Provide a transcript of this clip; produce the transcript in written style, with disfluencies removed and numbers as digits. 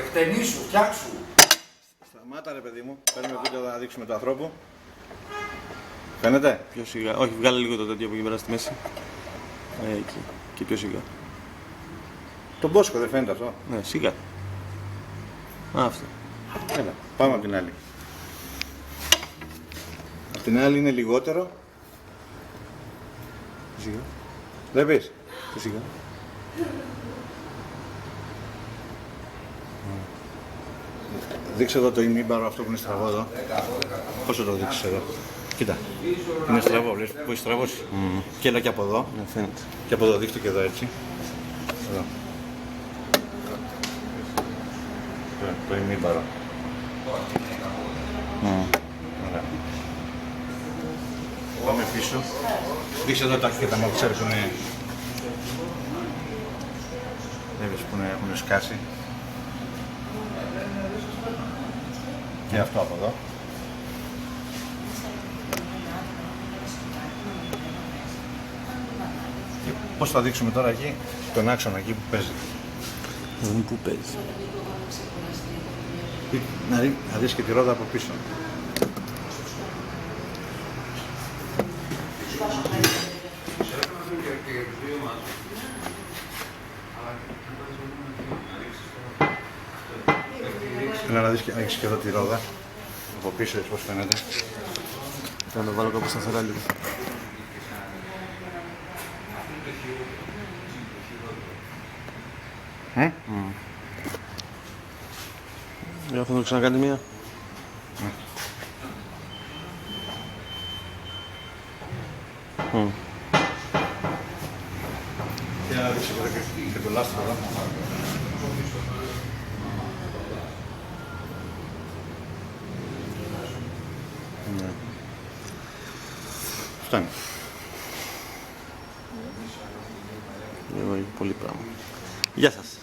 χτενίσου, φτιάξου. Σταμάτα ρε παιδί μου, παίρνουμε βίντεο να δείξουμε του ανθρώπου. Φαίνεται? Πιο σιγά. Όχι, βγάλε λίγο το τέτοιο από εκεί πέρα στη μέση. Εκεί. Και πιο σιγά. Τον Μπόσκο δεν φαίνεται αυτό? Ναι, σιγά. Α, αυτό. Έλα, πάμε από την άλλη. Απ' την άλλη είναι λιγότερο. Σιγά. Βλέπεις? Πιο σιγά. Δείξε εδώ το ημίμπαρο αυτό που είναι στραβό εδώ. Πόσο το δείξεις εδώ? Κοίτα. Είναι στραβό, βλέπεις που έχει στραβώσει. Και έλα και από εδώ. Ναι, φαίνεται. Και από εδώ, δείξτε και εδώ έτσι. Εδώ. Το ημίμπαρο. Ωραία. Πάμε πίσω. Δείξε εδώ τα και τα μόξερ που είναι... Βλέπεις που έχουν σκάσει. Και αυτό από εδώ. Και πώς θα δείξουμε τώρα εκεί, τον άξονα εκεί που παίζει. Πού παίζει. Να δεις και τη ρόδα από πίσω. Έλα να δεις και, έχεις και εδώ τη ρόδα. Από πίσω έτσι πώς φαίνεται. Θα το βάλω κάπου σταθερά λίγο. Για θα το ξανακάνει μία. Και να δείξω τώρα και το λάστρο εδώ. Φτάνει. Λίγο πολύ πράγμα. Γεια σας.